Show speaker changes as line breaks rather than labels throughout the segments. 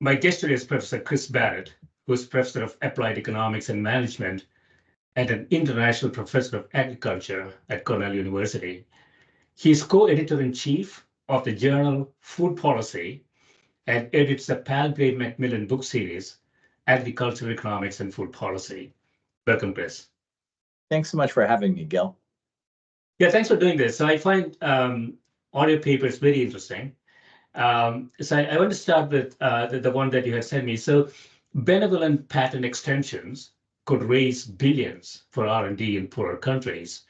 My guest today is Professor Chris Barrett, who is Professor of Applied Economics and Management and an International Professor of Agriculture at Cornell University. He is co-editor-in-chief of the journal Food Policy and edits the Palgrave Macmillan book series, Agricultural Economics and Food Policy. Welcome, Chris.
Thanks so much for having me, Gill.
Yeah, thanks for doing this. So I find all your papers very interesting. So I want to start with the one that you had sent me. So benevolent patent extensions could raise billions for R&D in poorer countries.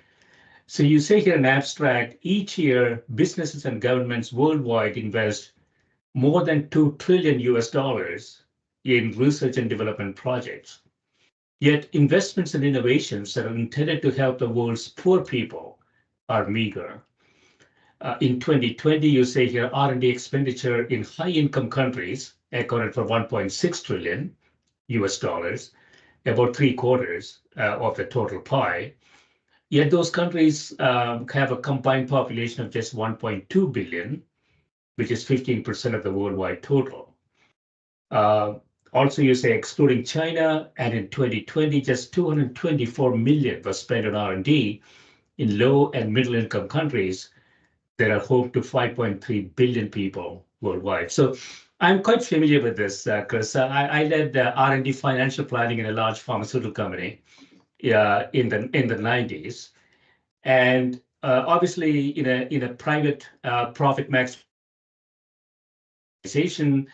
So you say here in abstract, each year, businesses and governments worldwide invest more than $2 trillion in research and development projects. Yet investments and innovations that are intended to help the world's poor people are meager. In 2020, you say here R&D expenditure in high-income countries accounted for $1.6 trillion, about 3/4 of the total pie. Yet those countries have a combined population of just 1.2 billion, which is 15% of the worldwide total. Also, you say excluding China, and in 2020, just 224 million was spent on R&D in low and middle income countries that are home to 5.3 billion people worldwide. So I'm quite familiar with this, Chris. I led R&D financial planning in a large pharmaceutical company in the 90s. And obviously, in a private profit maximization,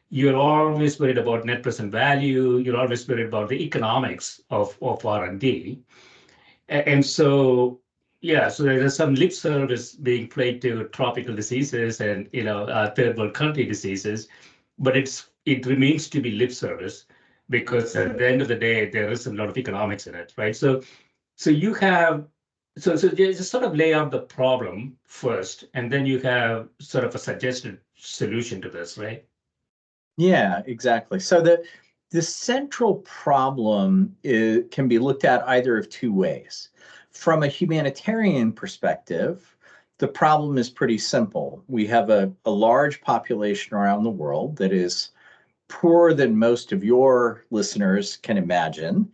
you're always worried about net present value. You're always worried about the economics of R&D. And so, yeah, so there's some lip service being played to tropical diseases and third world country diseases, but it remains to be lip service because at the end of the day there is a lot of economics in it, right? So you have just sort of lay out the problem first, and then you have sort of a suggested solution to this, right?
Yeah, exactly. So the central problem can be looked at either of two ways. From a humanitarian perspective, the problem is pretty simple. We have a large population around the world that is poorer than most of your listeners can imagine,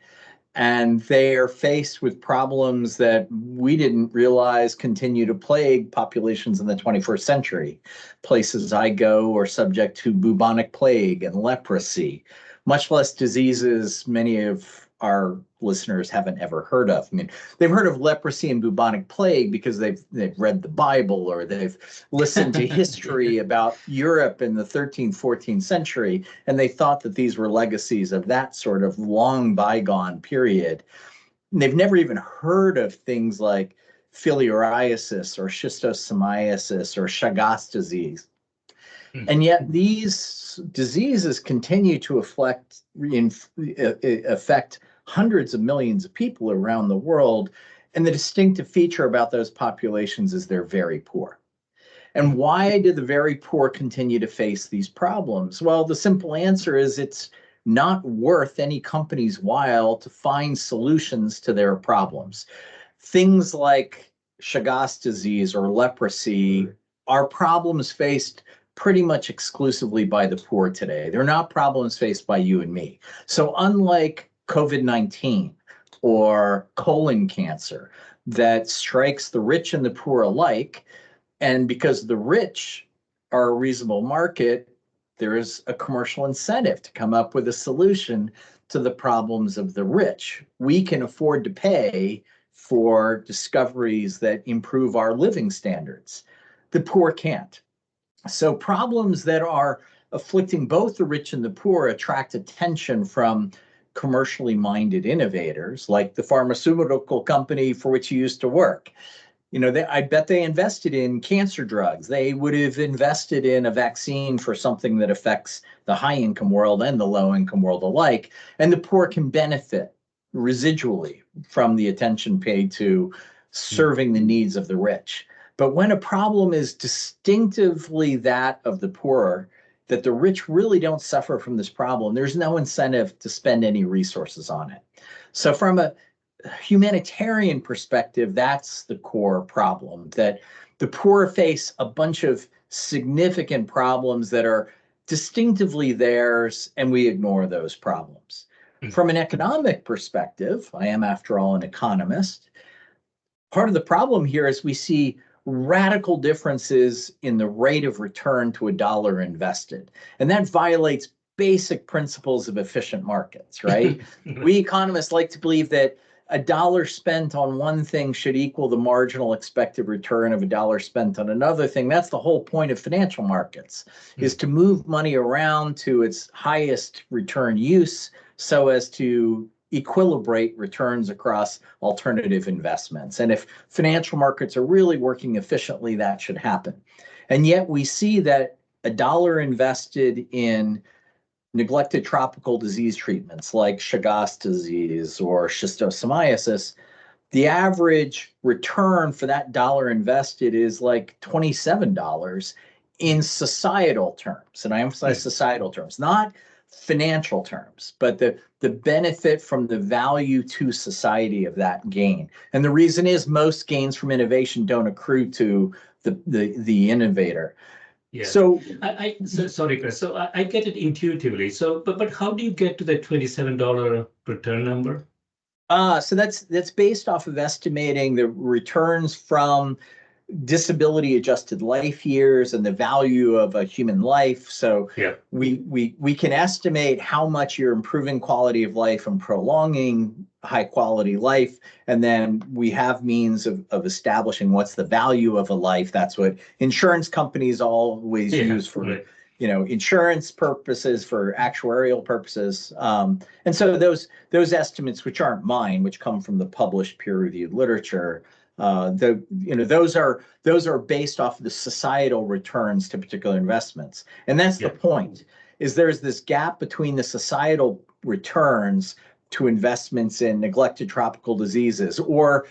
and they are faced with problems that we didn't realize continue to plague populations in the 21st century. Places I go are subject to bubonic plague and leprosy, much less diseases many of our listeners haven't ever heard of. I mean, they've heard of leprosy and bubonic plague because they've read the Bible or they've listened to history about Europe in the 13th, 14th century, and they thought that these were legacies of that sort of long bygone period. And they've never even heard of things like filariasis or schistosomiasis or Chagas disease. And yet these diseases continue to affect hundreds of millions of people around the world. And the distinctive feature about those populations is they're very poor. And why do the very poor continue to face these problems? Well, the simple answer is it's not worth any company's while to find solutions to their problems. Things like Chagas disease or leprosy are problems faced pretty much exclusively by the poor today. They're not problems faced by you and me. So unlike COVID-19 or colon cancer that strikes the rich and the poor alike, and because the rich are a reasonable market, there is a commercial incentive to come up with a solution to the problems of the rich. We can afford to pay for discoveries that improve our living standards. The poor can't. So problems that are afflicting both the rich and the poor attract attention from commercially minded innovators like the pharmaceutical company for which you used to work. I bet they invested in cancer drugs. They would have invested in a vaccine for something that affects the high-income world and the low-income world alike. And the poor can benefit residually from the attention paid to serving the needs of the rich. But when a problem is distinctively that of the poor, that the rich really don't suffer from this problem, there's no incentive to spend any resources on it. So from a humanitarian perspective, that's the core problem, that the poor face a bunch of significant problems that are distinctively theirs, and we ignore those problems. From an economic perspective, I am, after all, an economist. Part of the problem here is we see radical differences in the rate of return to a dollar invested. And that violates basic principles of efficient markets, right? We economists like to believe that a dollar spent on one thing should equal the marginal expected return of a dollar spent on another thing. That's the whole point of financial markets, is to move money around to its highest return use so as to equilibrate returns across alternative investments. And if financial markets are really working efficiently, that should happen. And yet we see that a dollar invested in neglected tropical disease treatments like Chagas disease or schistosomiasis, the average return for that dollar invested is like $27 in societal terms. And I emphasize societal terms, not financial terms, but the benefit from the value to society of that gain. And the reason is most gains from innovation don't accrue to the innovator.
Yeah.
So,
sorry, Chris. So I get it intuitively. So, but how do you get to that $27 return number?
So that's based off of estimating the returns from disability adjusted life years and the value of a human life. So
yeah,
we can estimate how much you're improving quality of life and prolonging high quality life. And then we have means of establishing what's the value of a life. That's what insurance companies always use for insurance purposes, for actuarial purposes. And so those estimates, which aren't mine, which come from the published peer-reviewed literature, those are based off of the societal returns to particular investments. And that's the point, is there's this gap between the societal returns to investments in neglected tropical diseases or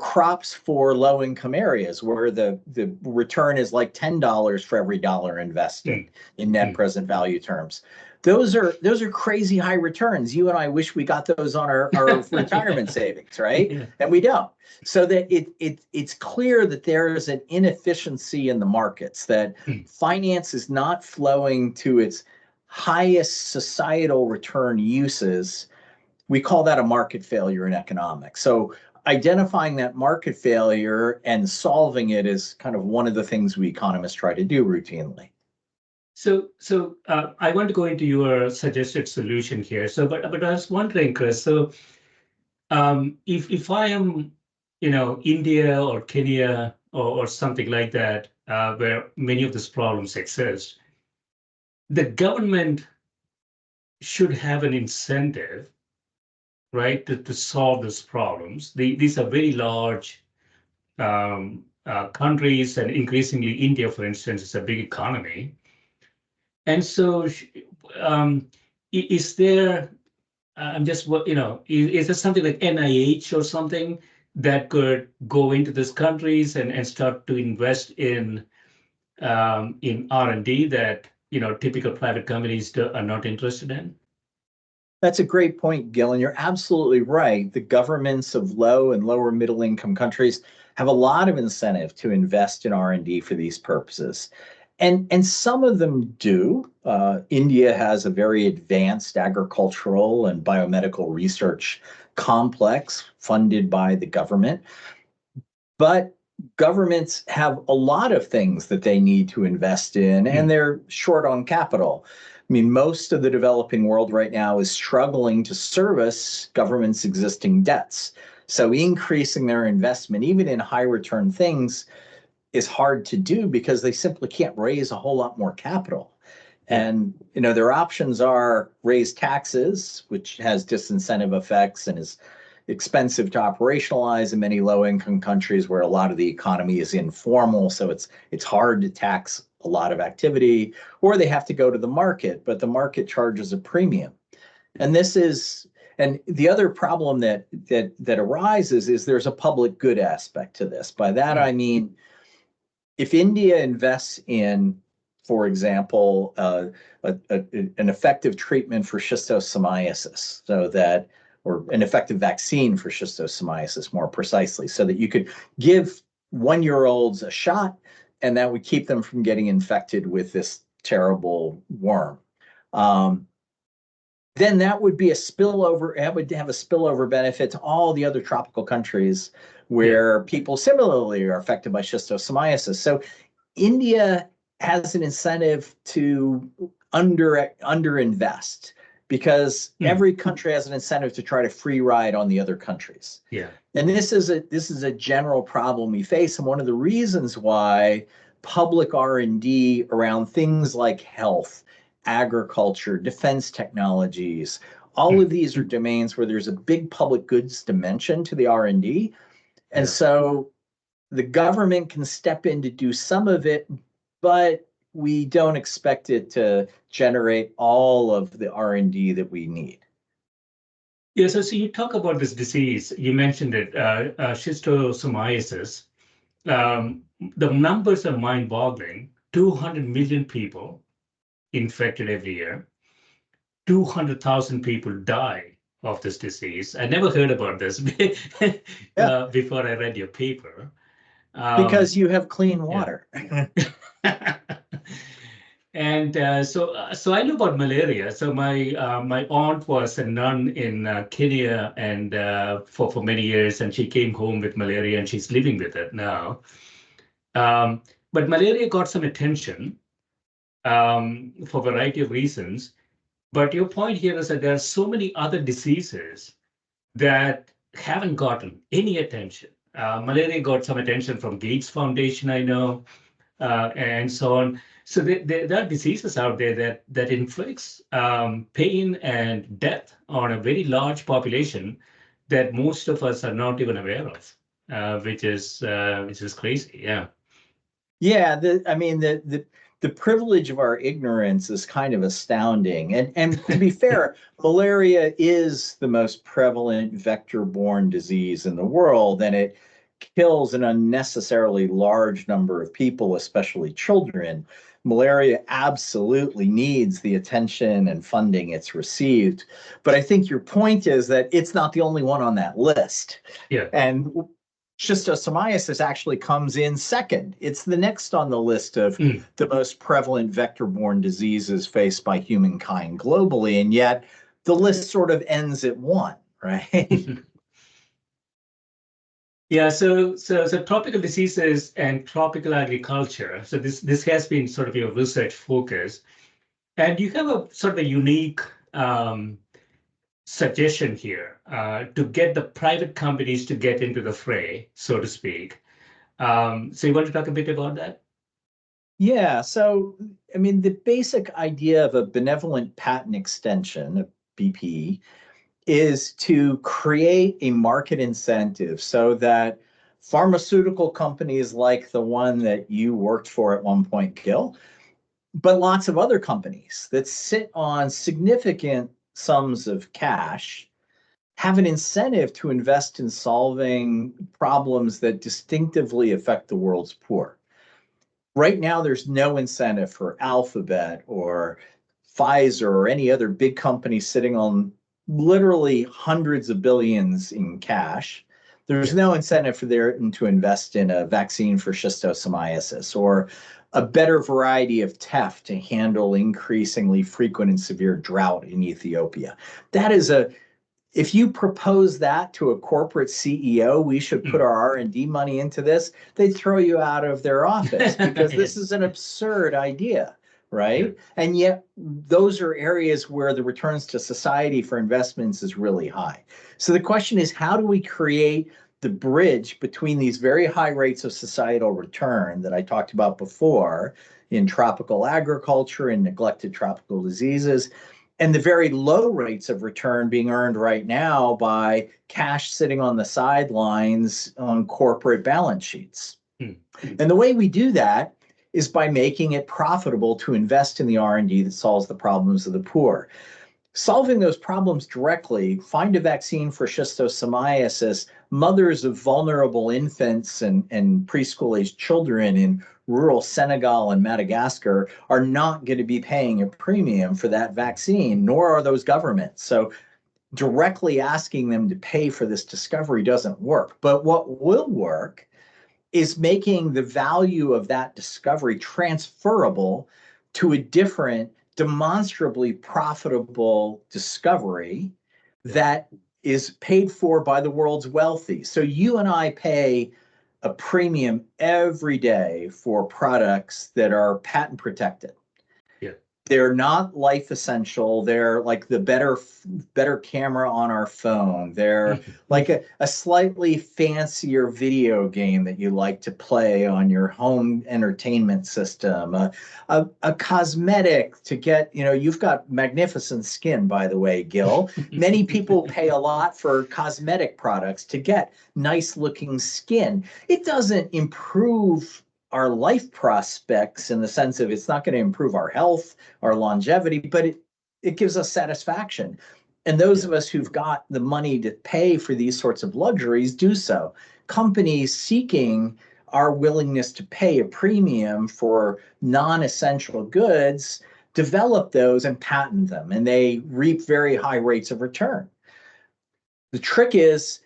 crops for low-income areas where the return is like $10 for every dollar invested in net present value terms. Those are crazy high returns. You and I wish we got those on our retirement savings, right? Yeah. And we don't. So that it's clear that there is an inefficiency in the markets, that finance is not flowing to its highest societal return uses. We call that a market failure in economics. So identifying that market failure and solving it is kind of one of the things we economists try to do routinely.
So I want to go into your suggested solution here. So, but I was wondering, Chris. So, if I am, India or Kenya or something like that, where many of these problems exist, the government should have an incentive, right, to solve these problems. These are very large countries, and increasingly India, for instance, is a big economy. And so, is there, is there something like NIH or something that could go into these countries and start to invest in R&D that, typical private companies are not interested in?
That's a great point, Gill, and you're absolutely right. The governments of low and lower middle income countries have a lot of incentive to invest in R&D for these purposes. And some of them do. India has a very advanced agricultural and biomedical research complex funded by the government. But governments have a lot of things that they need to invest in, and they're short on capital. I mean, most of the developing world right now is struggling to service government's existing debts. So increasing their investment, even in high return things, is hard to do because they simply can't raise a whole lot more capital. And, their options are raise taxes, which has disincentive effects and is expensive to operationalize in many low-income countries where a lot of the economy is informal. So it's hard to tax a lot of activity, or they have to go to the market, but the market charges a premium. And the other problem that arises is there's a public good aspect to this. By that, I mean, if India invests in, for example, an effective treatment for schistosomiasis, or an effective vaccine for schistosomiasis, more precisely, so that you could give 1-year-olds a shot, and that would keep them from getting infected with this terrible worm. Then that would be a spillover. It would have a spillover benefit to all the other tropical countries where people similarly are affected by schistosomiasis. So India has an incentive to underinvest because every country has an incentive to try to free ride on the other countries.
Yeah.
And this is a general problem we face, and one of the reasons why public R&D around things like health, agriculture, defense technologies, all of these are domains where there's a big public goods dimension to the R&D. And so the government can step in to do some of it, but we don't expect it to generate all of the R&D that we need.
Yeah, so you talk about this disease, you mentioned it, schistosomiasis. The numbers are mind-boggling. 200 million people infected every year. 200,000 people die of this disease. I never heard about this before I read your paper.
Because you have clean water.
And so I know about malaria. So my aunt was a nun in Kenya and for many years, and she came home with malaria, and she's living with it now. But malaria got some attention for a variety of reasons. But your point here is that there are so many other diseases that haven't gotten any attention. Malaria got some attention from Gates Foundation, I know, and so on. So there are diseases out there that inflicts pain and death on a very large population that most of us are not even aware of, which is crazy. Yeah.
Yeah, the privilege of our ignorance is kind of astounding. And to be fair, malaria is the most prevalent vector-borne disease in the world, and it kills an unnecessarily large number of people, especially children. Malaria absolutely needs the attention and funding it's received. But I think your point is that it's not the only one on that list.
Yeah.
And schistosomiasis actually comes in second. It's the next on the list of the most prevalent vector-borne diseases faced by humankind globally, and yet the list sort of ends at one, right?
Yeah, so tropical diseases and tropical agriculture. So this has been sort of your research focus, and you have a sort of a unique suggestion here to get the private companies to get into the fray, so to speak. So you want to talk a bit about that?
Yeah, so I mean, the basic idea of a benevolent patent extension, a BPE, is to create a market incentive so that pharmaceutical companies like the one that you worked for at one point, Gill, but lots of other companies that sit on significant sums of cash have an incentive to invest in solving problems that distinctively affect the world's poor. Right now, there's no incentive for Alphabet or Pfizer or any other big company sitting on literally hundreds of billions in cash. There's no incentive for them to invest in a vaccine for schistosomiasis or a better variety of teff to handle increasingly frequent and severe drought in Ethiopia. If you propose that to a corporate CEO, we should put our R&D money into this, they'd throw you out of their office because this is an absurd idea, right? And yet those are areas where the returns to society for investments is really high. So the question is, how do we create the bridge between these very high rates of societal return that I talked about before in tropical agriculture and neglected tropical diseases, and the very low rates of return being earned right now by cash sitting on the sidelines on corporate balance sheets? And the way we do that is by making it profitable to invest in the R&D that solves the problems of the poor. Solving those problems directly, find a vaccine for schistosomiasis, mothers of vulnerable infants and preschool-aged children in rural Senegal and Madagascar are not going to be paying a premium for that vaccine, nor are those governments. So directly asking them to pay for this discovery doesn't work. But what will work is making the value of that discovery transferable to a different, demonstrably profitable discovery that is paid for by the world's wealthy. So you and I pay a premium every day for products that are patent protected.
Yeah.
They're not life essential. They're like the better camera on our phone. They're like a slightly fancier video game that you like to play on your home entertainment system. A cosmetic to get, you've got magnificent skin, by the way, Gill. Many people pay a lot for cosmetic products to get nice looking skin. It doesn't improve our life prospects in the sense of it's not going to improve our health, our longevity, but it gives us satisfaction. And those of us who've got the money to pay for these sorts of luxuries do so. Companies seeking our willingness to pay a premium for non-essential goods develop those and patent them, and they reap very high rates of return. The trick is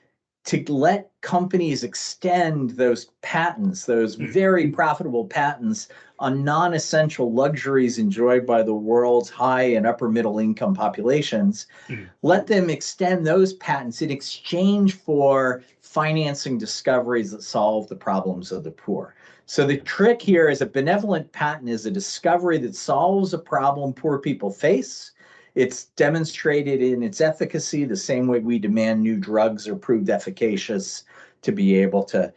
to let companies extend those patents, those very profitable patents on non-essential luxuries enjoyed by the world's high and upper middle income populations, let them extend those patents in exchange for financing discoveries that solve the problems of the poor. So the trick here is a benevolent patent is a discovery that solves a problem poor people face. It's demonstrated in its efficacy the same way we demand new drugs are proved efficacious to be able to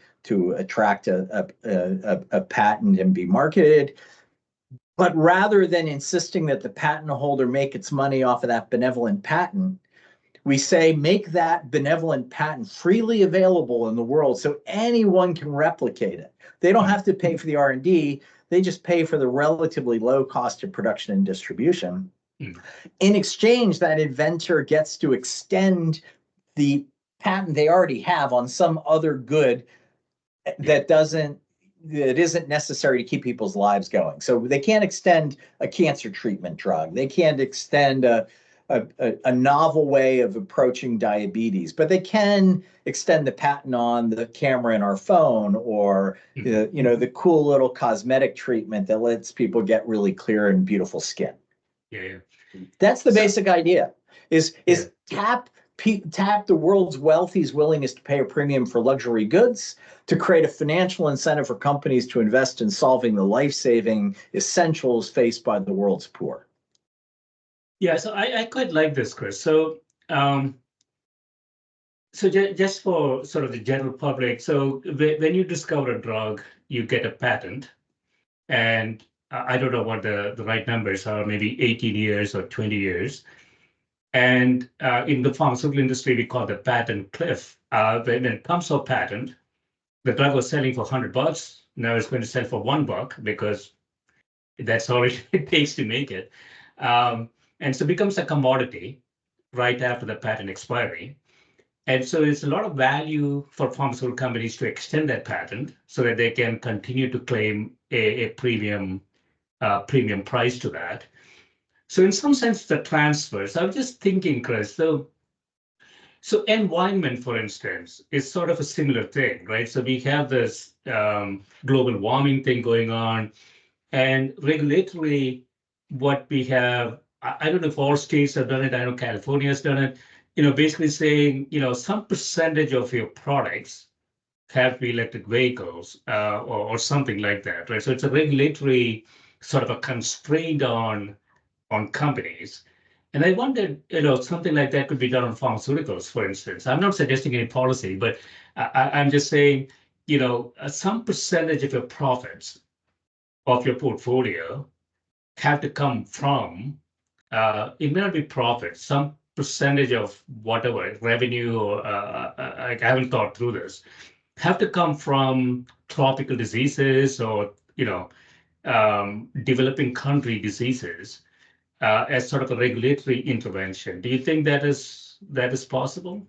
attract a patent and be marketed. But rather than insisting that the patent holder make its money off of that benevolent patent, we say make that benevolent patent freely available in the world so anyone can replicate it. They don't have to pay for the R&D. They just pay for the relatively low cost of production and distribution. In exchange, that inventor gets to extend the patent they already have on some other good that isn't necessary to keep people's lives going. So they can't extend a cancer treatment drug. They can't extend a novel way of approaching diabetes, but they can extend the patent on the camera in our phone or the cool little cosmetic treatment that lets people get really clear and beautiful skin.
Yeah.
That's the basic idea, is tap the world's wealthy's willingness to pay a premium for luxury goods to create a financial incentive for companies to invest in solving the life-saving essentials faced by the world's poor.
Yeah, so I quite like this, Chris. So just for sort of the general public, so when you discover a drug, you get a patent, and I don't know what the right numbers are, maybe 18 years or 20 years. And in the pharmaceutical industry, we call the patent cliff. When it comes to a patent, the drug was selling for $100. Now it's going to sell for $1 because that's all it takes to make it. And so it becomes a commodity right after the patent expiry. And so it's a lot of value for pharmaceutical companies to extend that patent so that they can continue to claim a premium price to that. So in some sense, the transfers, I was just thinking, Chris, so environment, for instance, is sort of a similar thing, right? So we have this global warming thing going on, and regulatory, what we have, I don't know if all states have done it, I know California has done it, basically saying, some percentage of your products have to be electric vehicles or something like that, right? So it's a regulatory sort of a constraint on companies. And I wondered, something like that could be done on pharmaceuticals, for instance. I'm not suggesting any policy, but I'm just saying, some percentage of your profits of your portfolio have to come from, it may not be profits, some percentage of whatever revenue or I haven't thought through this, have to come from tropical diseases or, developing country diseases. As sort of a regulatory intervention. Do you think that is possible?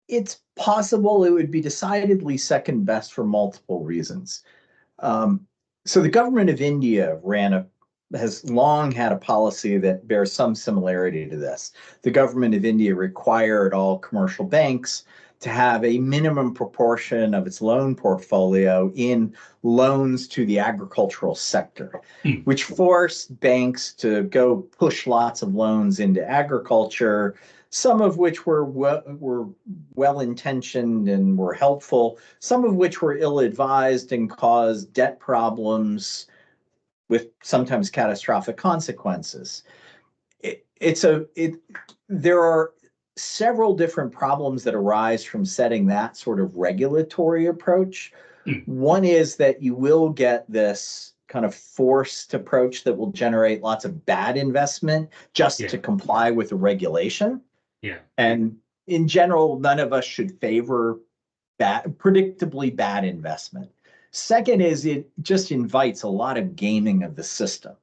It's possible. It would be decidedly second best for multiple reasons. So the government of India has long had a policy that bears some similarity to this. The government of India required all commercial banks to have a minimum proportion of its loan portfolio in loans to the agricultural sector, which forced banks to go push lots of loans into agriculture, some of which were well-intentioned and were helpful, some of which were ill-advised and caused debt problems with sometimes catastrophic consequences. There are several different problems that arise from setting that sort of regulatory approach. One is that you will get this kind of forced approach that will generate lots of bad investment just to comply with the regulation. And in general, none of us should favor predictably bad investment. Second is it just invites a lot of gaming of the system.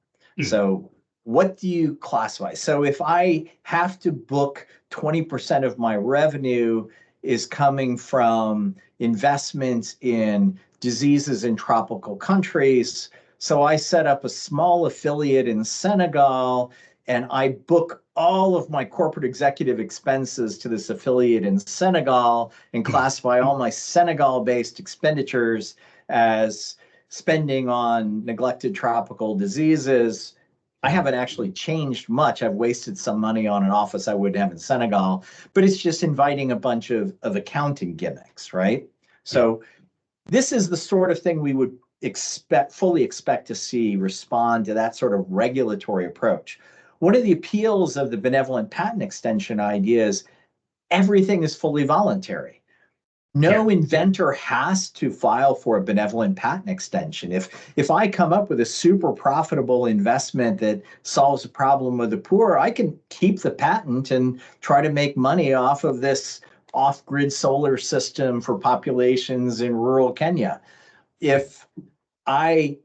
So what do you classify? So if I have to book 20% of my revenue is coming from investments in diseases in tropical countries, so I set up a small affiliate in Senegal and I book all of my corporate executive expenses to this affiliate in Senegal and classify all my Senegal-based expenditures as spending on neglected tropical diseases. I haven't actually changed much. I've wasted some money on an office I wouldn't have in Senegal, but it's just inviting a bunch of accounting gimmicks, right? So this is the sort of thing we would fully expect to see respond to that sort of regulatory approach. One of the appeals of the benevolent patent extension idea is everything is fully voluntary. No inventor has to file for a benevolent patent extension. If I come up with a super profitable investment that solves a problem with the poor, I can keep the patent and try to make money off of this off-grid solar system for populations in rural Kenya. If I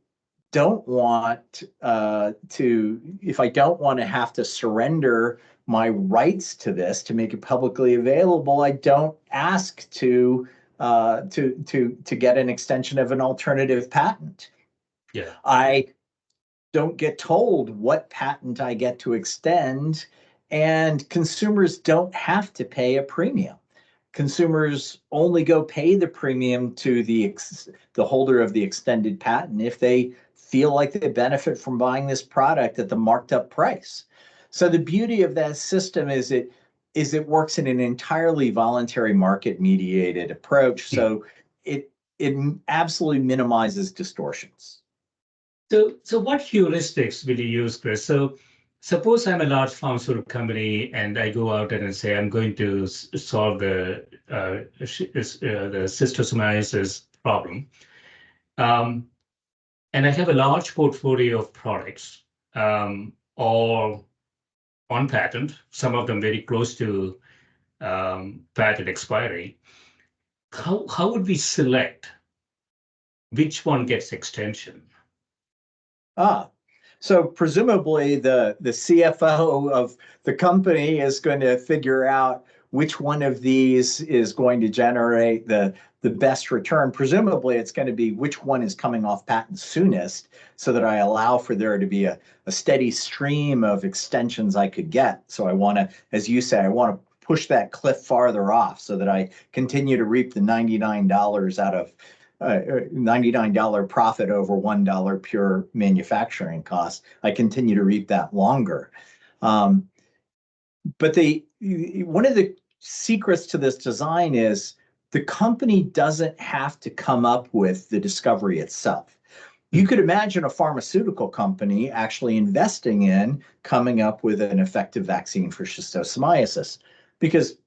don't want to have to surrender my rights to this to make it publicly available, I don't ask to get an extension of an alternative patent. I don't get told what patent I get to extend, and consumers don't have to pay a premium. Consumers only go pay the premium to the holder of the extended patent if they feel like they benefit from buying this product at the marked up price. So the beauty of that system is it works in an entirely voluntary market mediated approach. So it absolutely minimizes distortions.
So what heuristics will you use, Chris? So suppose I'm a large pharmaceutical company and I go out and say I'm going to solve the schistosomiasis problem. And I have a large portfolio of products, all on patent, some of them very close to patent expiry. How would we select which one gets extension?
So presumably the CFO of the company is going to figure out which one of these is going to generate the best return. Presumably it's going to be which one is coming off patent soonest, so that I allow for there to be a steady stream of extensions I could get. So I want to, as you say, I want to push that cliff farther off so that I continue to reap the $99 out of $99 profit over $1 pure manufacturing cost. I continue to reap that longer. But one of the secrets to this design is the company doesn't have to come up with the discovery itself. You could imagine a pharmaceutical company actually investing in coming up with an effective vaccine for schistosomiasis, because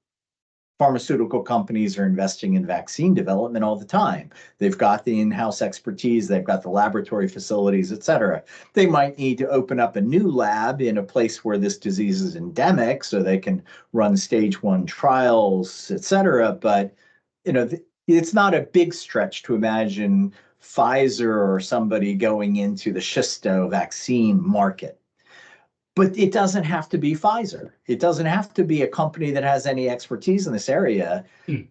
pharmaceutical companies are investing in vaccine development all the time. They've got the in-house expertise, they've got the laboratory facilities, et cetera. They might need to open up a new lab in a place where this disease is endemic so they can run stage 1 trials, et cetera. But it's not a big stretch to imagine Pfizer or somebody going into the schisto vaccine market. But it doesn't have to be Pfizer. It doesn't have to be a company that has any expertise in this area.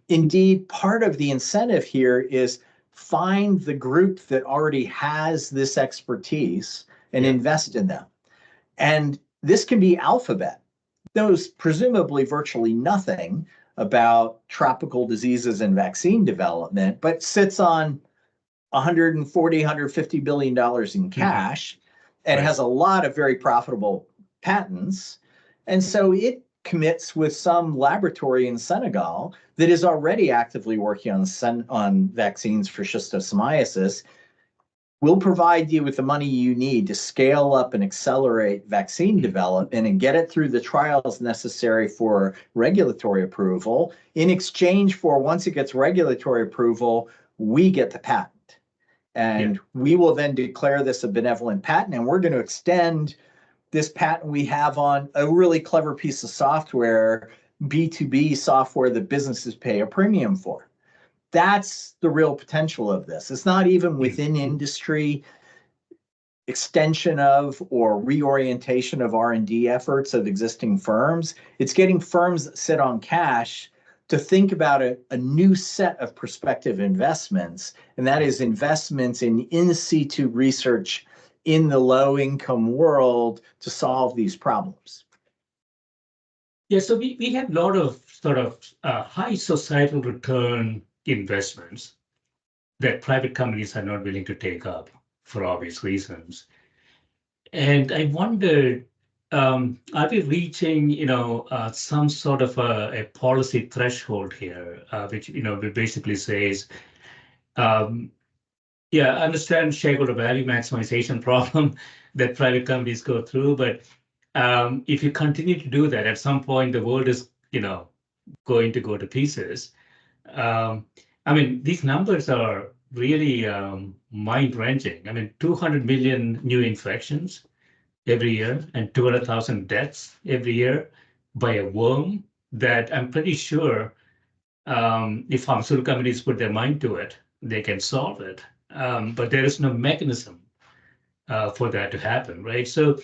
Indeed, part of the incentive here is find the group that already has this expertise and invest in them. And this can be Alphabet. Knows presumably virtually nothing about tropical diseases and vaccine development, but sits on 140, 150 billion dollars in cash and
Right.
has a lot of very profitable patents. And so it commits with some laboratory in Senegal that is already actively working on vaccines for schistosomiasis. We'll provide you with the money you need to scale up and accelerate vaccine development and get it through the trials necessary for regulatory approval. In exchange for, once it gets regulatory approval, we get the patent. And we will then declare this a benevolent patent, and we're going to extend this patent we have on a really clever piece of software, B2B software that businesses pay a premium for. That's the real potential of this. It's not even within industry extension of or reorientation of R&D efforts of existing firms. It's getting firms that sit on cash to think about a new set of prospective investments, and that is investments in situ research in the low-income world to solve these problems.
Yeah, so we have a lot of sort of high societal return investments that private companies are not willing to take up for obvious reasons. And I wondered, are we reaching, some sort of a policy threshold here, which, basically says, yeah, I understand shareholder value maximization problem that private companies go through, but if you continue to do that, at some point the world is, going to go to pieces. I mean, these numbers are really mind-wrenching. I mean, 200 million new infections every year and 200,000 deaths every year by a worm that I'm pretty sure if pharmaceutical companies put their mind to it, they can solve it. But there is no mechanism for that to happen, right? So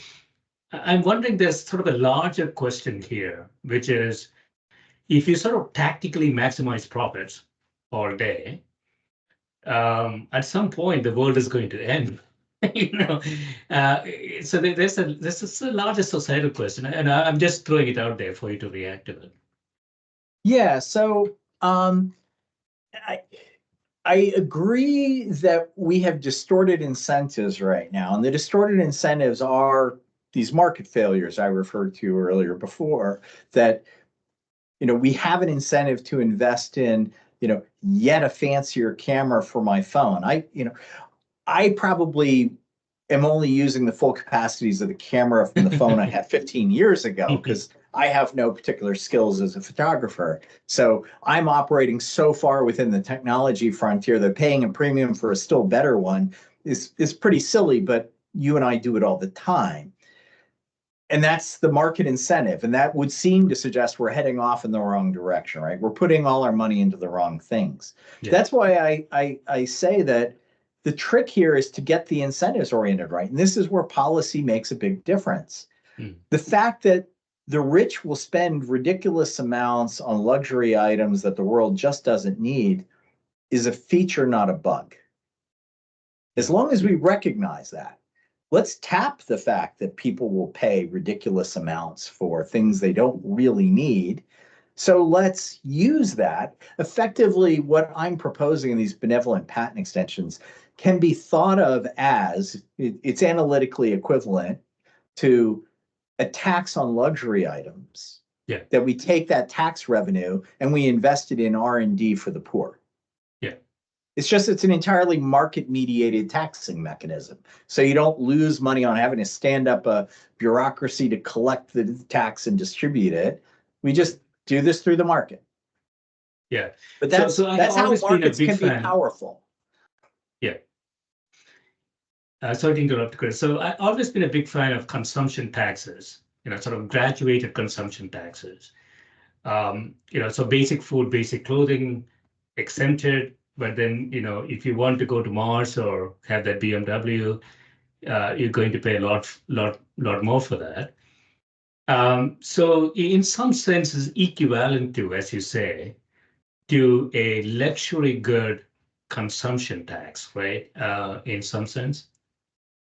I'm wondering, there's sort of a larger question here, which is, if you sort of tactically maximize profits all day, at some point the world is going to end. you know, so there's a larger societal question, and I'm just throwing it out there for you to react to it.
Yeah, so I agree that we have distorted incentives right now, and the distorted incentives are these market failures I referred to earlier before, that we have an incentive to invest in yet a fancier camera for my phone. I probably am only using the full capacities of the camera from the phone I had 15 years ago because I have no particular skills as a photographer. So I'm operating so far within the technology frontier that paying a premium for a still better one is pretty silly, but you and I do it all the time. And that's the market incentive. And that would seem to suggest we're heading off in the wrong direction, right? We're putting all our money into the wrong things. Yeah. That's why I say that the trick here is to get the incentives oriented right. And this is where policy makes a big difference. The fact that the rich will spend ridiculous amounts on luxury items that the world just doesn't need is a feature, not a bug. As long as we recognize that, let's tap the fact that people will pay ridiculous amounts for things they don't really need. So let's use that. Effectively, what I'm proposing in these benevolent patent extensions can be thought of as, it's analytically equivalent to a tax on luxury items.
Yeah. That
we take that tax revenue and we invest it in R&D for the poor.
Yeah.
It's an entirely market-mediated taxing mechanism. So you don't lose money on having to stand up a bureaucracy to collect the tax and distribute it. We just do this through the market.
Yeah.
But that's how markets can be powerful.
Yeah. Sorry to interrupt, Chris. So I've always been a big fan of consumption taxes, sort of graduated consumption taxes. So basic food, basic clothing, exempted. But then, if you want to go to Mars or have that BMW, you're going to pay a lot more for that. So in some sense, is equivalent to, as you say, to a luxury good consumption tax, right? In some sense.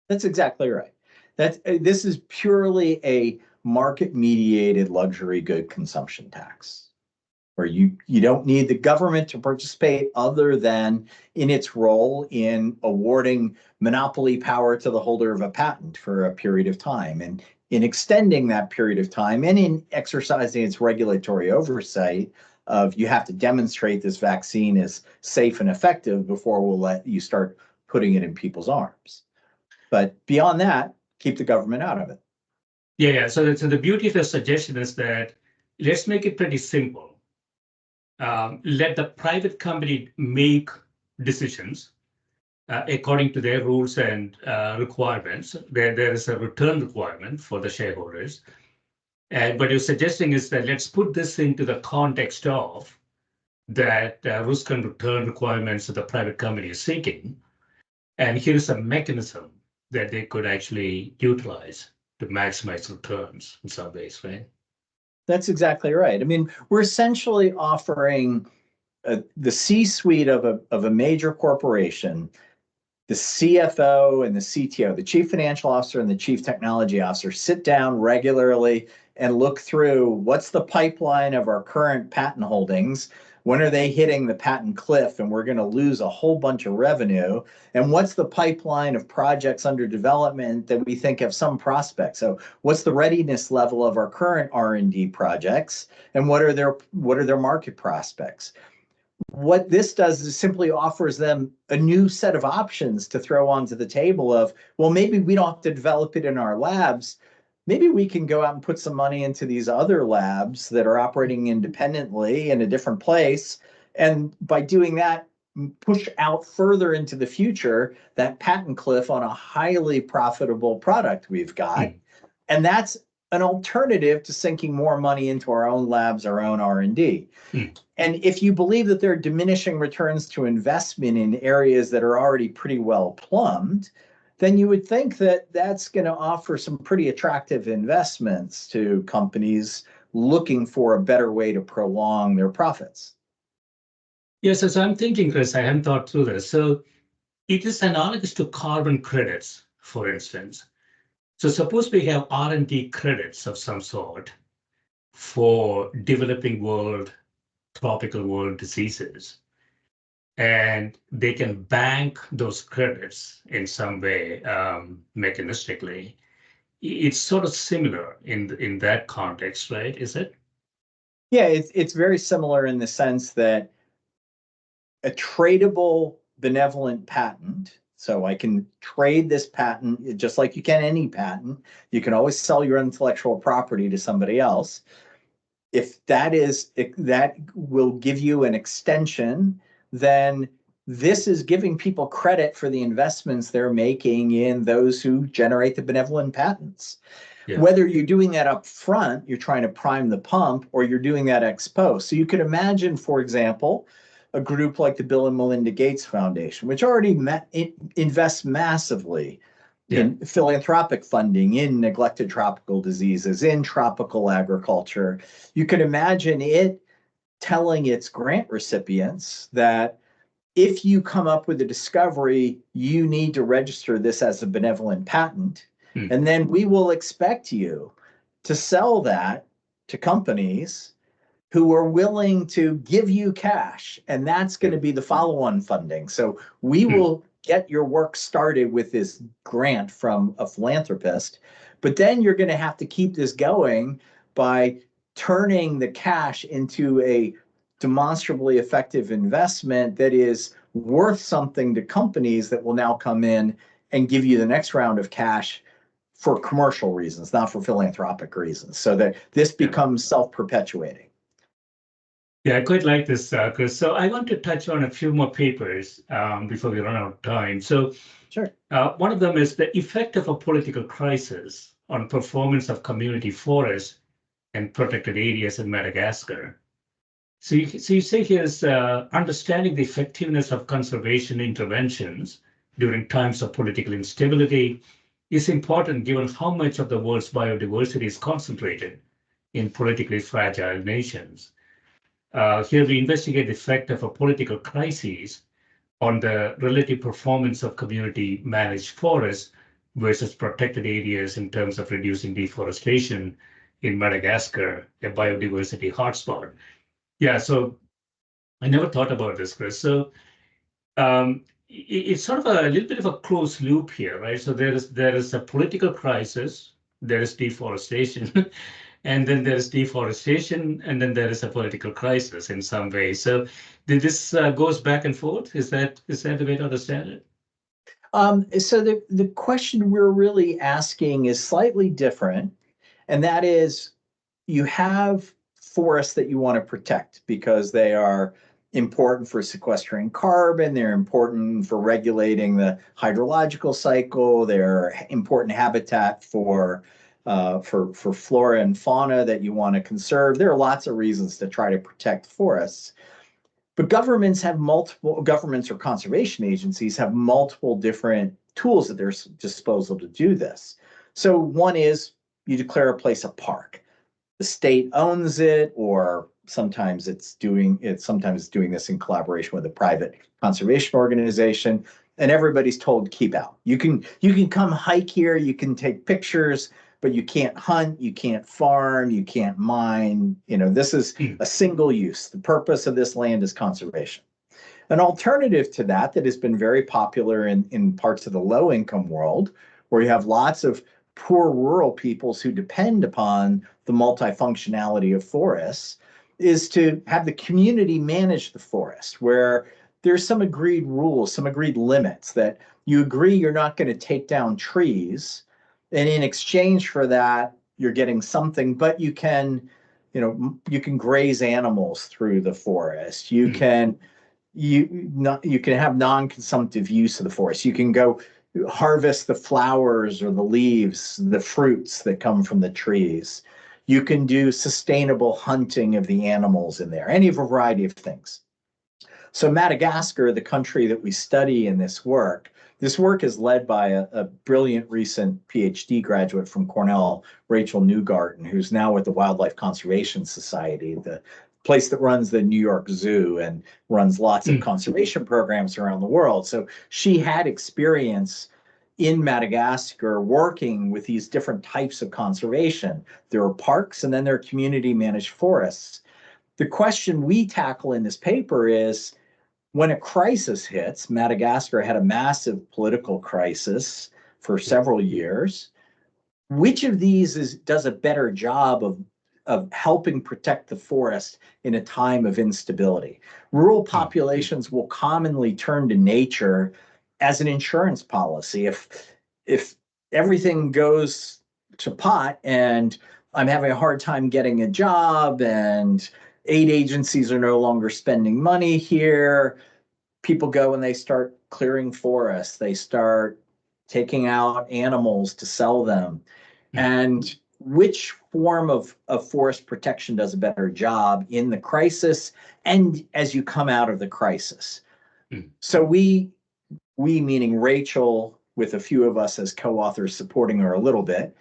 That's exactly right. This is purely a market-mediated luxury good consumption tax. where you don't need the government to participate other than in its role in awarding monopoly power to the holder of a patent for a period of time. And in extending that period of time and in exercising its regulatory oversight of you have to demonstrate this vaccine is safe and effective before we'll let you start putting it in people's arms. But beyond that, keep the government out of it.
Yeah. So the beauty of the suggestion is that let's make it pretty simple. Let the private company make decisions according to their rules and requirements. There is a return requirement for the shareholders. And what you're suggesting is that let's put this into the context of that risk and return requirements that the private company is seeking. And here's a mechanism that they could actually utilize to maximize returns in some ways, right?
That's exactly right. I mean, we're essentially offering the C-suite of a major corporation, the CFO and the CTO, the chief financial officer and the chief technology officer, sit down regularly and look through what's the pipeline of our current patent holdings. When are they hitting the patent cliff and we're going to lose a whole bunch of revenue? And what's the pipeline of projects under development that we think have some prospects? So what's the readiness level of our current R&D projects and what are their market prospects? What this does is simply offers them a new set of options to throw onto the table of, well, maybe we don't have to develop it in our labs. Maybe we can go out and put some money into these other labs that are operating independently in a different place. And by doing that, push out further into the future that patent cliff on a highly profitable product we've got. And that's an alternative to sinking more money into our own labs, our own R&D. And if you believe that there are diminishing returns to investment in areas that are already pretty well plumbed, then you would think that that's going to offer some pretty attractive investments to companies looking for a better way to prolong their profits.
Yes, so I'm thinking, Chris, I hadn't thought through this. So it is analogous to carbon credits, for instance. So suppose we have R&D credits of some sort for developing world, tropical world diseases. And they can bank those credits in some way mechanistically. It's sort of similar in that context, right? Is it?
Yeah, it's very similar in the sense that a tradable benevolent patent, so I can trade this patent just like you can any patent. You can always sell your intellectual property to somebody else. If that will give you an extension, then this is giving people credit for the investments they're making in those who generate the benevolent patents. Yeah. Whether you're doing that up front, you're trying to prime the pump, or you're doing that ex post. So you could imagine, for example, a group like the Bill and Melinda Gates Foundation, which already invests massively in philanthropic funding, in neglected tropical diseases, in tropical agriculture. You could imagine it telling its grant recipients that if you come up with a discovery, you need to register this as a benevolent patent. And then we will expect you to sell that to companies who are willing to give you cash. And that's going to be the follow-on funding. So we will get your work started with this grant from a philanthropist, but then you're going to have to keep this going by turning the cash into a demonstrably effective investment that is worth something to companies that will now come in and give you the next round of cash for commercial reasons, not for philanthropic reasons, so that this becomes self-perpetuating.
Yeah, I quite like this, Chris. So I want to touch on a few more papers before we run out of time. So
sure.
One of them is the effect of a political crisis on performance of community forests and protected areas in Madagascar. So you say here is understanding the effectiveness of conservation interventions during times of political instability is important given how much of the world's biodiversity is concentrated in politically fragile nations. Here we investigate the effect of a political crisis on the relative performance of community managed forests versus protected areas in terms of reducing deforestation in Madagascar, a biodiversity hotspot. Yeah, so I never thought about this, Chris. So it's sort of a little bit of a closed loop here, right? So there is a political crisis, there is deforestation, and then there is deforestation, and then there is a political crisis in some way. So this goes back and forth. Is that the way to understand it?
So the question we're really asking is slightly different, and that is, you have forests that you want to protect because they are important for sequestering carbon, they're important for regulating the hydrological cycle, they're important habitat for flora and fauna that you want to conserve. There are lots of reasons to try to protect forests. But governments or conservation agencies have multiple different tools at their disposal to do this. So one is you declare a place a park. The state owns it, or sometimes it's doing this in collaboration with a private conservation organization, and everybody's told to keep out. You can come hike here, you can take pictures, but you can't hunt, you can't farm, you can't mine. This is a single use. The purpose of this land is conservation. An alternative to that has been very popular in parts of the low income world, where you have lots of poor rural peoples who depend upon the multifunctionality of forests, is to have the community manage the forest, where there's some agreed rules, some agreed limits, that you agree you're not going to take down trees, and in exchange for that, you're getting something, but you can graze animals through the forest. You can have non-consumptive use of the forest. You can go harvest the flowers or the leaves, the fruits that come from the trees. You can do sustainable hunting of the animals in there, any variety of things. So Madagascar, the country that we study in this work is led by a brilliant recent PhD graduate from Cornell, Rachel Newgarden, who's now with the Wildlife Conservation Society, the place that runs the New York Zoo and runs lots of conservation programs around the world. So she had experience in Madagascar working with these different types of conservation. There are parks, and then there are community managed forests. The question we tackle in this paper is, when a crisis hits, Madagascar had a massive political crisis for several years. Which of these does a better job of helping protect the forest in a time of instability? Rural populations will commonly turn to nature as an insurance policy. If everything goes to pot and I'm having a hard time getting a job and aid agencies are no longer spending money here, people go and they start clearing forests, they start taking out animals to sell them. And which form of forest protection does a better job in the crisis and as you come out of the crisis? So we meaning Rachel, with a few of us as co-authors supporting her a little bit,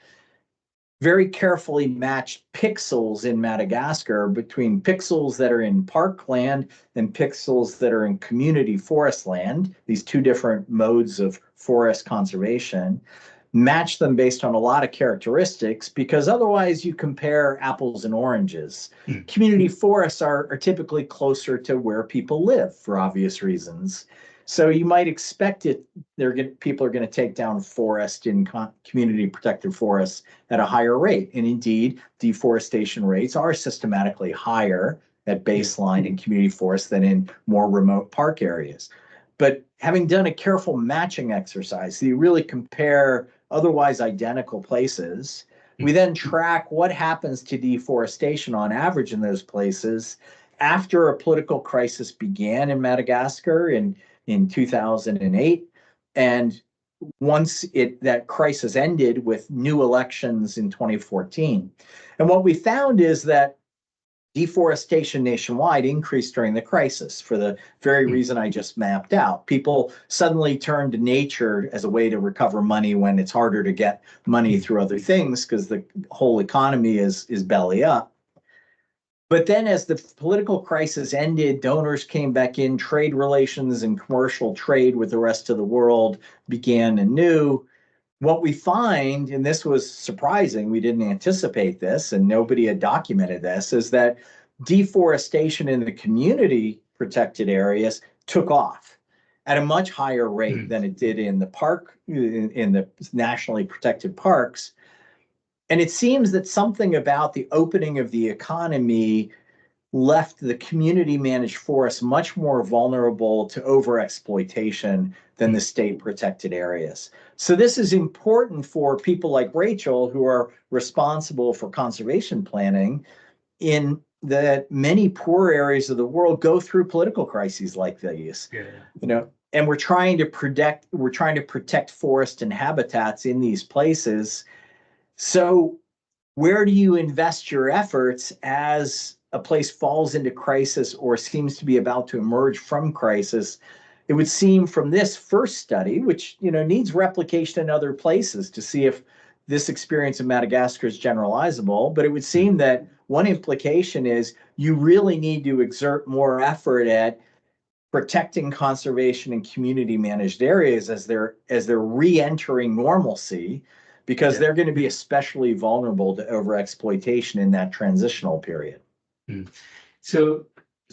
very carefully matched pixels in Madagascar between pixels that are in parkland and pixels that are in community forest land, these two different modes of forest conservation, match them based on a lot of characteristics, because otherwise you compare apples and oranges. Community forests are typically closer to where people live for obvious reasons. So you might expect people are going to take down forest in community protected forests at a higher rate. And indeed, deforestation rates are systematically higher at baseline in community forests than in more remote park areas. But having done a careful matching exercise, so you really compare otherwise identical places, we then track what happens to deforestation on average in those places after a political crisis began in Madagascar in 2008. And once that crisis ended with new elections in 2014. And what we found is that deforestation nationwide increased during the crisis for the very reason I just mapped out. People suddenly turned to nature as a way to recover money when it's harder to get money through other things because the whole economy is belly up. But then as the political crisis ended, donors came back in, trade relations and commercial trade with the rest of the world began anew. What we find, and this was surprising, we didn't anticipate this and nobody had documented this, is that deforestation in the community protected areas took off at a much higher rate than it did in the park, in the nationally protected parks. And it seems that something about the opening of the economy left the community managed forests much more vulnerable to overexploitation than the state protected areas. So this is important for people like Rachel, who are responsible for conservation planning, in that many poor areas of the world go through political crises like these. And we're trying to protect forest and habitats in these places. So where do you invest your efforts as a place falls into crisis or seems to be about to emerge from crisis? It would seem from this first study, which needs replication in other places to see if this experience in Madagascar is generalizable, but it would seem that one implication is you really need to exert more effort at protecting conservation and community managed areas as they're re-entering normalcy, because they're going to be especially vulnerable to overexploitation in that transitional period.
So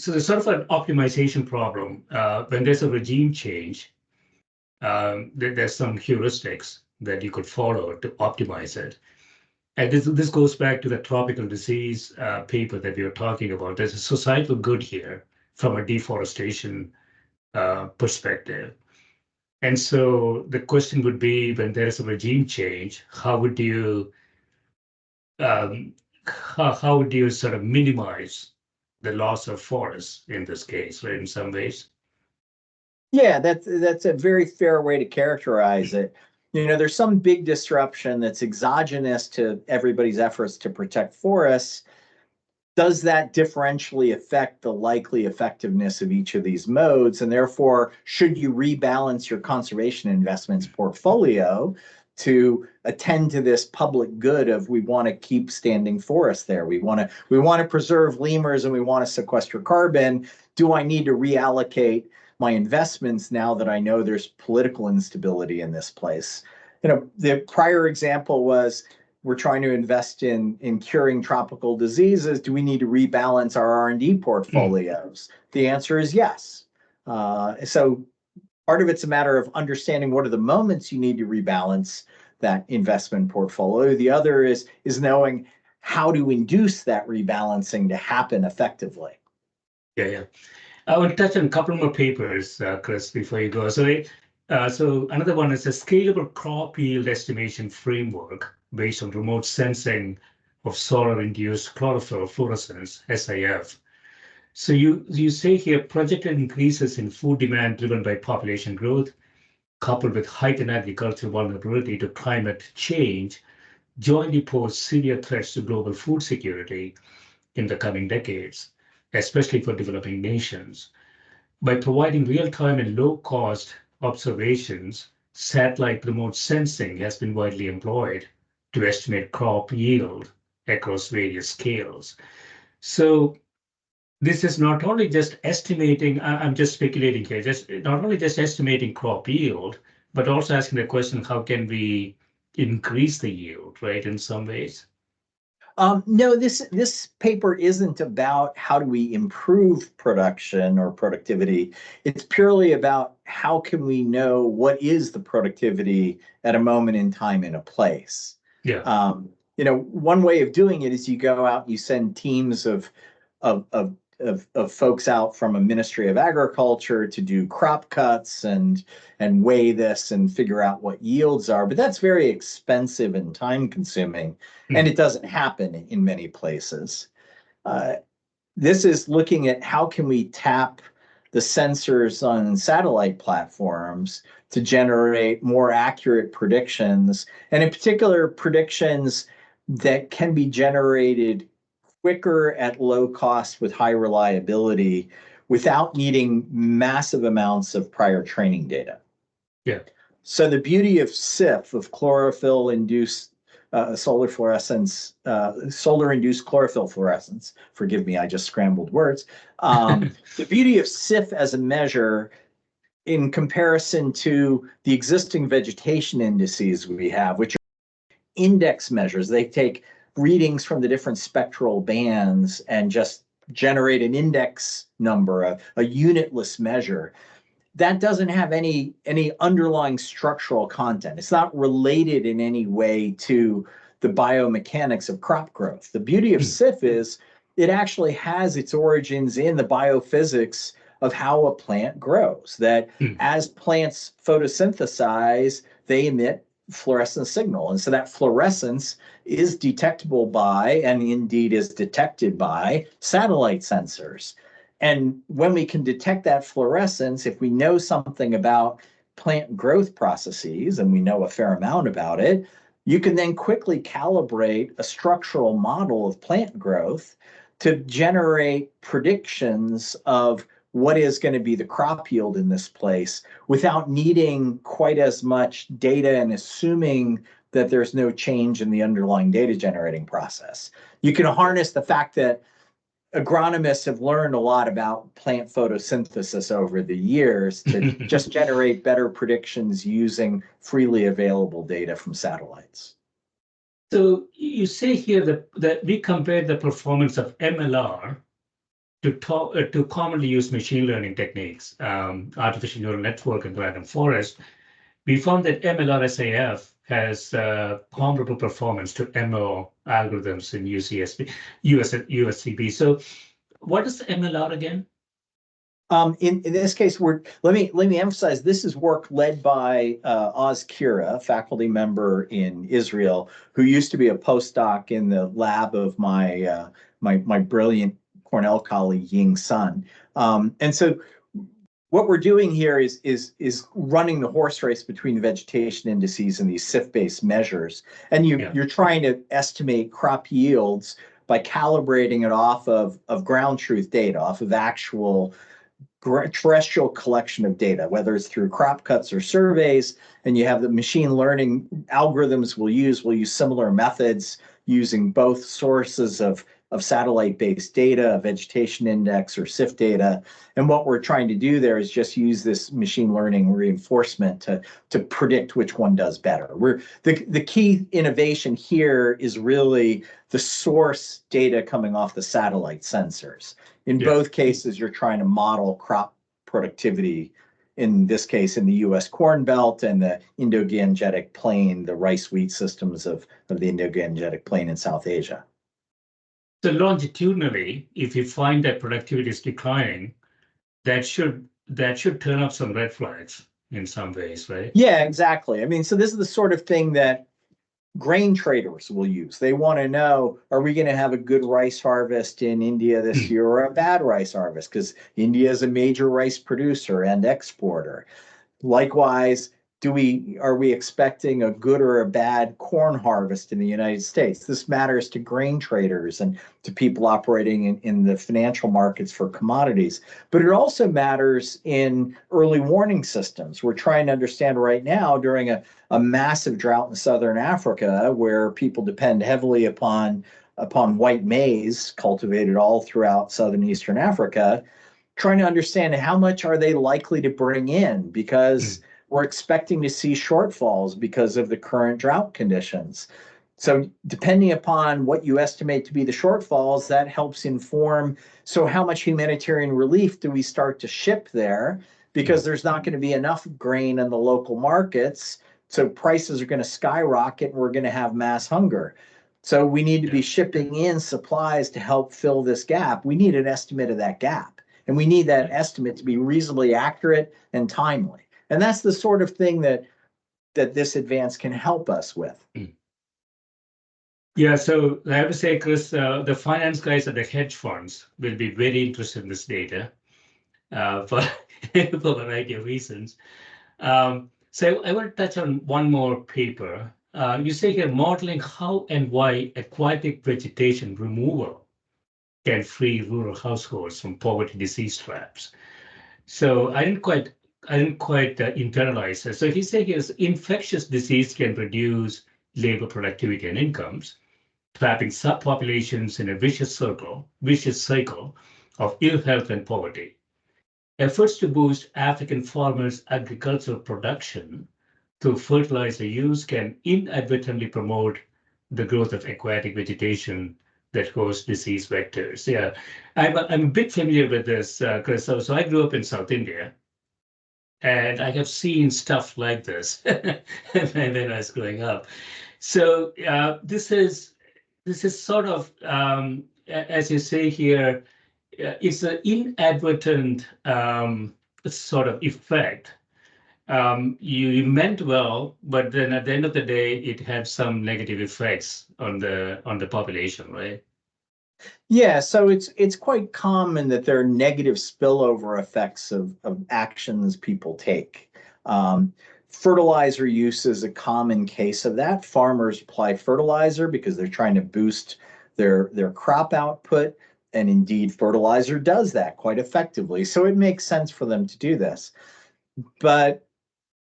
there's sort of an optimization problem. When there's a regime change, there's some heuristics that you could follow to optimize it. And this goes back to the tropical disease paper that we were talking about. There's a societal good here from a deforestation perspective. And so the question would be, when there is a regime change, how would you sort of minimize the loss of forests in this case, right, in some ways?
Yeah, that's a very fair way to characterize it. There's some big disruption that's exogenous to everybody's efforts to protect forests. Does that differentially affect the likely effectiveness of each of these modes? And therefore, should you rebalance your conservation investments portfolio to attend to this public good of, we want to keep standing forests there, we want to preserve lemurs, and we want to sequester carbon? Do I need to reallocate my investments now that I know there's political instability in this place? The prior example was, we're trying to invest in curing tropical diseases. Do we need to rebalance our R&D portfolios? The answer is yes. So part of it's a matter of understanding what are the moments you need to rebalance that investment portfolio. The other is knowing how to induce that rebalancing to happen effectively.
Yeah. I want to touch on a couple more papers, Chris, before you go. So another one is a scalable crop yield estimation framework based on remote sensing of solar-induced chlorophyll fluorescence, SIF. So you say here, projected increases in food demand driven by population growth, coupled with heightened agricultural vulnerability to climate change, jointly pose severe threats to global food security in the coming decades, especially for developing nations. By providing real-time and low-cost observations, satellite remote sensing has been widely employed to estimate crop yield across various scales. So this is not only just estimating, I'm just speculating here, not only just estimating crop yield, but also asking the question, how can we increase the yield, right, in some ways?
No, this paper isn't about how do we improve production or productivity. It's purely about how can we know what is the productivity at a moment in time in a place.
Yeah.
One way of doing it is you go out, you send teams of folks out from a Ministry of Agriculture to do crop cuts and weigh this and figure out what yields are. But that's very expensive and time consuming, and it doesn't happen in many places. This is looking at how can we tap the sensors on satellite platforms to generate more accurate predictions, and in particular, predictions that can be generated quicker at low cost with high reliability without needing massive amounts of prior training data.
Yeah.
So the beauty of SIF, of chlorophyll-induced solar-induced chlorophyll fluorescence, forgive me, I just scrambled words. The beauty of SIF as a measure in comparison to the existing vegetation indices we have, which are index measures. They take readings from the different spectral bands and just generate an index number, a unitless measure, that doesn't have any underlying structural content. It's not related in any way to the biomechanics of crop growth. The beauty of SIF is it actually has its origins in the biophysics of how a plant grows, that as plants photosynthesize, they emit fluorescent signal. And so that fluorescence is detectable by, and indeed is detected by, satellite sensors. And when we can detect that fluorescence, if we know something about plant growth processes, and we know a fair amount about it, you can then quickly calibrate a structural model of plant growth to generate predictions of what is going to be the crop yield in this place without needing quite as much data and assuming that there's no change in the underlying data generating process. You can harness the fact that agronomists have learned a lot about plant photosynthesis over the years to just generate better predictions using freely available data from satellites.
So you say here that we compared the performance of MLR to commonly used machine learning techniques, artificial neural network and random forest. We found that MLR SAF has comparable performance to MO algorithms in USCB. So what is MLR again?
In this case, let me emphasize, this is work led by Oz Kira, a faculty member in Israel, who used to be a postdoc in the lab of my my brilliant Cornell colleague Ying Sun. And so what we're doing here is running the horse race between the vegetation indices and these SIF-based measures. And you're trying to estimate crop yields by calibrating it off of ground truth data, off of actual terrestrial collection of data, whether it's through crop cuts or surveys, and you have the machine learning algorithms we'll use similar methods using both sources of satellite-based data, a vegetation index or SIF data. And what we're trying to do there is just use this machine learning reinforcement to predict which one does better. The key innovation here is really the source data coming off the satellite sensors. In both cases, you're trying to model crop productivity, in this case, in the US Corn Belt and the Indo-Gangetic Plain, the rice-wheat systems of the Indo-Gangetic Plain in South Asia.
So longitudinally, if you find that productivity is declining, that should turn up some red flags in some ways, right?
Yeah, exactly. I mean, so this is the sort of thing that grain traders will use. They want to know, are we going to have a good rice harvest in India this year or a bad rice harvest? Because India is a major rice producer and exporter. Likewise, are we expecting a good or a bad corn harvest in the United States? This matters to grain traders and to people operating in the financial markets for commodities. But it also matters in early warning systems. We're trying to understand right now during a massive drought in southern Africa, where people depend heavily upon white maize cultivated all throughout southern Eastern Africa, trying to understand how much are they likely to bring in, because we're expecting to see shortfalls because of the current drought conditions. So depending upon what you estimate to be the shortfalls, that helps inform, so how much humanitarian relief do we start to ship there? Because there's not going to be enough grain in the local markets, so prices are going to skyrocket and we're going to have mass hunger. So we need to be shipping in supplies to help fill this gap. We need an estimate of that gap. And we need that estimate to be reasonably accurate and timely. And that's the sort of thing that this advance can help us with.
Yeah, so I have to say, Chris, the finance guys at the hedge funds will be very interested in this data for a variety of reasons. So I want to touch on one more paper. You say here, modeling how and why aquatic vegetation removal can free rural households from poverty disease traps. So I didn't quite internalize it. So if you say here, infectious disease can reduce labor productivity and incomes, trapping subpopulations in a vicious cycle of ill health and poverty. Efforts to boost African farmers' agricultural production through fertilizer use can inadvertently promote the growth of aquatic vegetation that host disease vectors. Yeah, I'm a bit familiar with this, Chris. So I grew up in South India, and I have seen stuff like this when I was growing up. So this is sort of, as you say here, it's an inadvertent sort of effect. You meant well, but then at the end of the day, it had some negative effects on the population, right?
Yeah, so it's quite common that there are negative spillover effects of actions people take. Fertilizer use is a common case of that. Farmers apply fertilizer because they're trying to boost their crop output, and indeed fertilizer does that quite effectively. So it makes sense for them to do this. But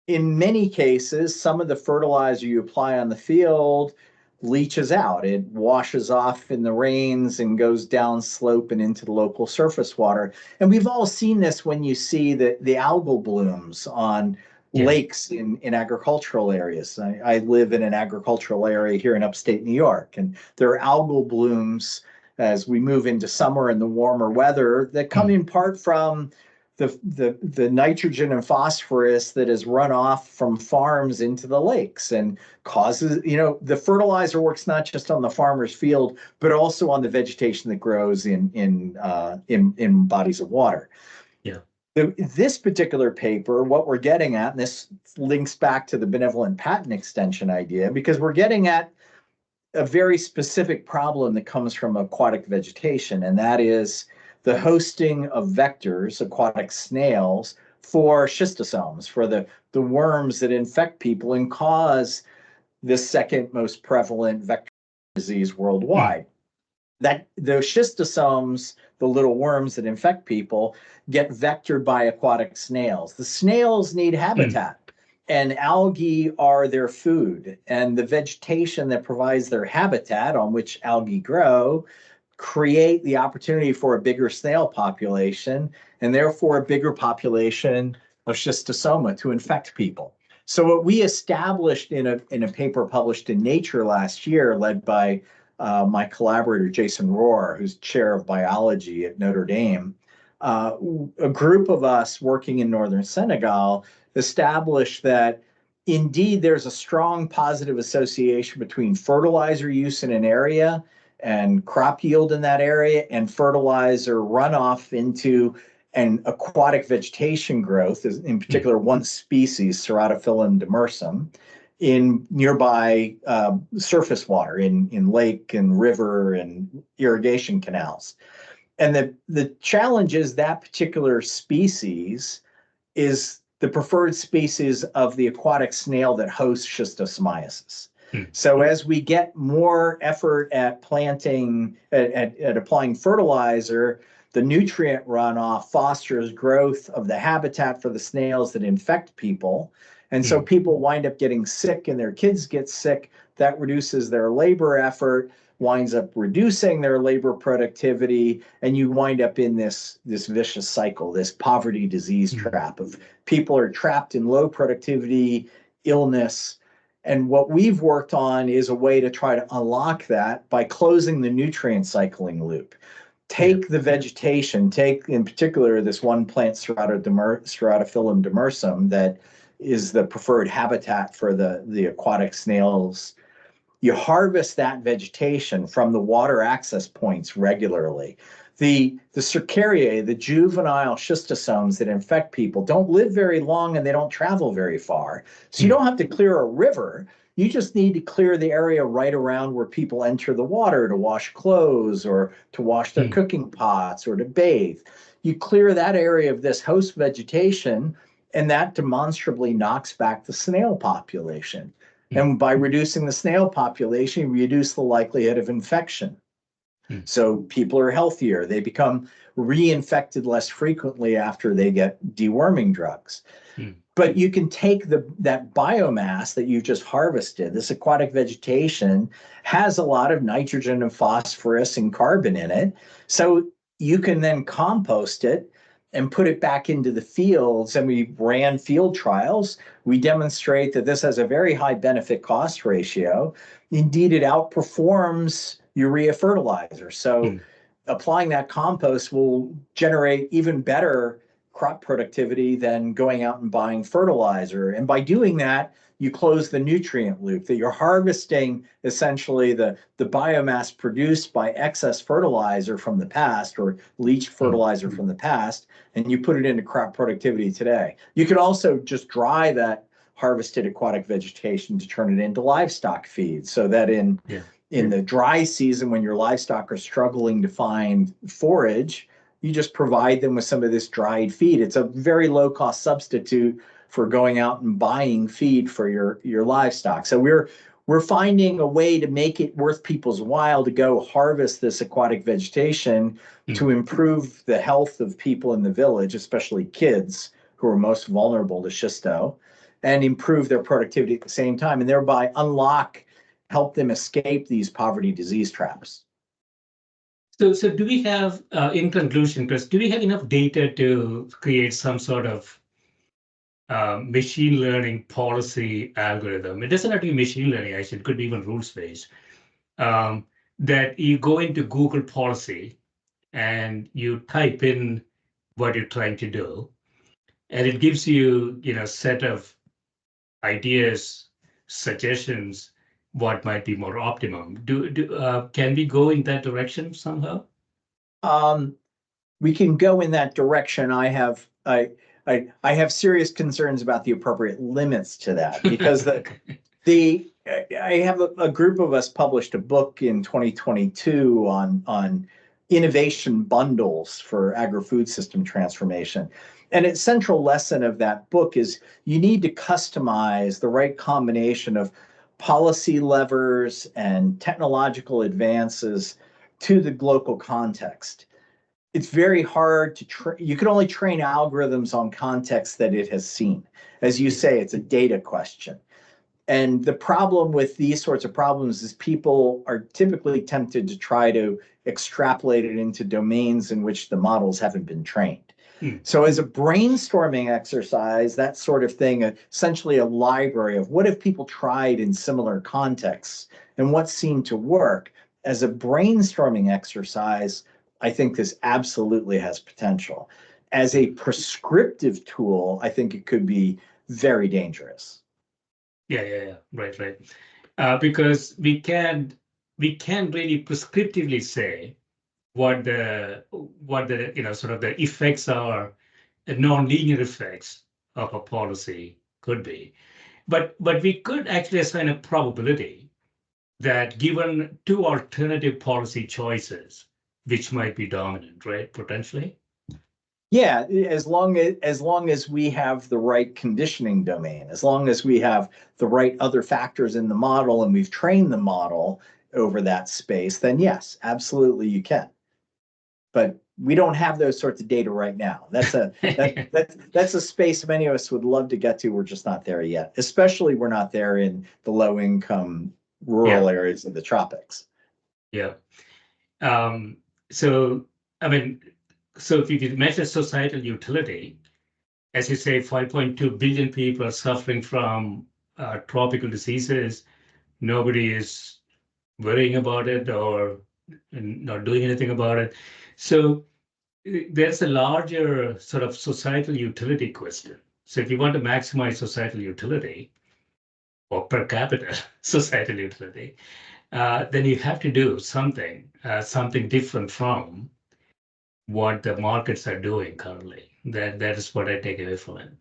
in many cases, some of the fertilizer you apply on the field leaches out. It washes off in the rains and goes down slope and into the local surface water. And we've all seen this when you see the algal blooms on lakes in agricultural areas. I live in an agricultural area here in upstate New York, and there are algal blooms as we move into summer and the warmer weather that come in part from the nitrogen and phosphorus that is run off from farms into the lakes and causes, the fertilizer works not just on the farmer's field, but also on the vegetation that grows in bodies of water.
Yeah.
This particular paper, what we're getting at, and this links back to the benevolent patent extension idea, because we're getting at a very specific problem that comes from aquatic vegetation, and that is the hosting of vectors, aquatic snails, for schistosomes, for the worms that infect people and cause the second most prevalent vector disease worldwide. That those schistosomes, the little worms that infect people, get vectored by aquatic snails. The snails need habitat, and algae are their food. And the vegetation that provides their habitat, on which algae grow, create the opportunity for a bigger snail population, and therefore a bigger population of schistosoma to infect people. So what we established in a paper published in Nature last year, led by my collaborator Jason Rohr, who's chair of biology at Notre Dame, a group of us working in northern Senegal established that indeed there's a strong positive association between fertilizer use in an area and crop yield in that area and fertilizer runoff into an aquatic vegetation growth, in particular one species, Ceratophyllum demersum, in nearby surface water, in lake and river and irrigation canals. And the challenge is that particular species is the preferred species of the aquatic snail that hosts schistosomiasis. So as we get more effort at planting, at applying fertilizer, the nutrient runoff fosters growth of the habitat for the snails that infect people. And so people wind up getting sick and their kids get sick. That reduces their labor effort, winds up reducing their labor productivity, and you wind up in this vicious cycle, this poverty disease trap of people are trapped in low productivity, illness. And what we've worked on is a way to try to unlock that by closing the nutrient cycling loop. Take the vegetation, take in particular this one plant, Ceratophyllum demersum, that is the preferred habitat for the aquatic snails. You harvest that vegetation from the water access points regularly. The Cercariae, the juvenile schistosomes that infect people, don't live very long and they don't travel very far. So you don't have to clear a river. You just need to clear the area right around where people enter the water to wash clothes or to wash their cooking pots or to bathe. You clear that area of this host vegetation, and that demonstrably knocks back the snail population. And by reducing the snail population, you reduce the likelihood of infection. So people are healthier. They become reinfected less frequently after they get deworming drugs. But you can take that biomass that you've just harvested, this aquatic vegetation has a lot of nitrogen and phosphorus and carbon in it. So you can then compost it and put it back into the fields, and we ran field trials, we demonstrate that this has a very high benefit cost ratio. Indeed, it outperforms urea fertilizer. So applying that compost will generate even better crop productivity than going out and buying fertilizer. And by doing that, you close the nutrient loop, that you're harvesting essentially the biomass produced by excess fertilizer from the past, or leached fertilizer from the past, and you put it into crop productivity today. You could also just dry that harvested aquatic vegetation to turn it into livestock feed, so that in the dry season, when your livestock are struggling to find forage, you just provide them with some of this dried feed. It's a very low cost substitute for going out and buying feed for your livestock. So we're finding a way to make it worth people's while to go harvest this aquatic vegetation to improve the health of people in the village, especially kids who are most vulnerable to schisto, and improve their productivity at the same time, and thereby help them escape these poverty disease traps.
So do we have, in conclusion, Chris, do we have enough data to create some sort of machine learning policy algorithm? It doesn't have to be machine learning, actually, it could be even rules-based, that you go into Google policy and you type in what you're trying to do, and it gives you, a set of ideas, suggestions, what might be more optimum. Can we go in that direction somehow?
We can go in that direction. I have serious concerns about the appropriate limits to that, because I have a group of us published a book in 2022 on innovation bundles for agri-food system transformation. And its central lesson of that book is you need to customize the right combination of policy levers and technological advances to the local context. It's very hard to you can only train algorithms on context that it has seen. As you say, it's a data question. And the problem with these sorts of problems is people are typically tempted to try to extrapolate it into domains in which the models haven't been trained. So as a brainstorming exercise, that sort of thing, essentially a library of what have people tried in similar contexts and what seemed to work, as a brainstorming exercise, I think this absolutely has potential. As a prescriptive tool, I think it could be very dangerous.
Yeah. Right. Because we can't really prescriptively say what the sort of the effects are, the non-linear effects of a policy could be, but we could actually assign a probability that given two alternative policy choices, which might be dominant, right? Potentially.
Yeah, as long as we have the right conditioning domain, as long as we have the right other factors in the model and we've trained the model over that space, then yes, absolutely you can. But we don't have those sorts of data right now. That's a space many of us would love to get to. We're just not there yet. Especially we're not there in the low-income rural areas of the tropics.
Yeah. So if you measure societal utility, as you say, 5.2 billion people are suffering from tropical diseases. Nobody is worrying about it or not doing anything about it. So there's a larger sort of societal utility question. So if you want to maximize societal utility or per capita societal utility, then you have to do something different from what the markets are doing currently. That is what I take away from it.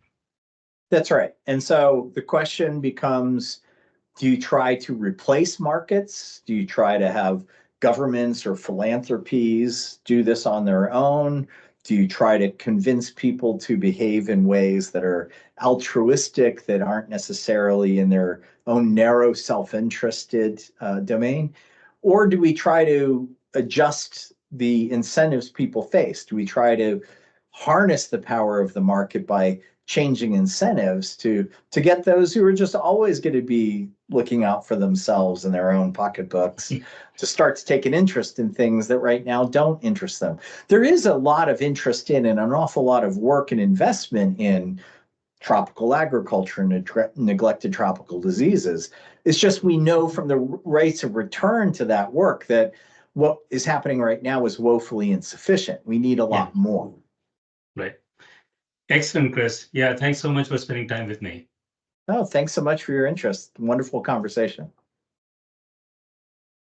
That's right. And so the question becomes, do you try to replace markets? Do you try to have governments or philanthropies do this on their own? Do you try to convince people to behave in ways that are altruistic, that aren't necessarily in their own narrow self-interested domain? Or do we try to adjust the incentives people face? Do we try to harness the power of the market by changing incentives to get those who are just always going to be looking out for themselves and their own pocketbooks to start to take an interest in things that right now don't interest them. There is a lot of interest in and an awful lot of work and investment in tropical agriculture and neglected tropical diseases. It's just we know from the rates of return to that work that what is happening right now is woefully insufficient. We need a lot more.
Right. Excellent, Chris. Yeah, thanks so much for spending time with me.
Oh, thanks so much for your interest. Wonderful conversation.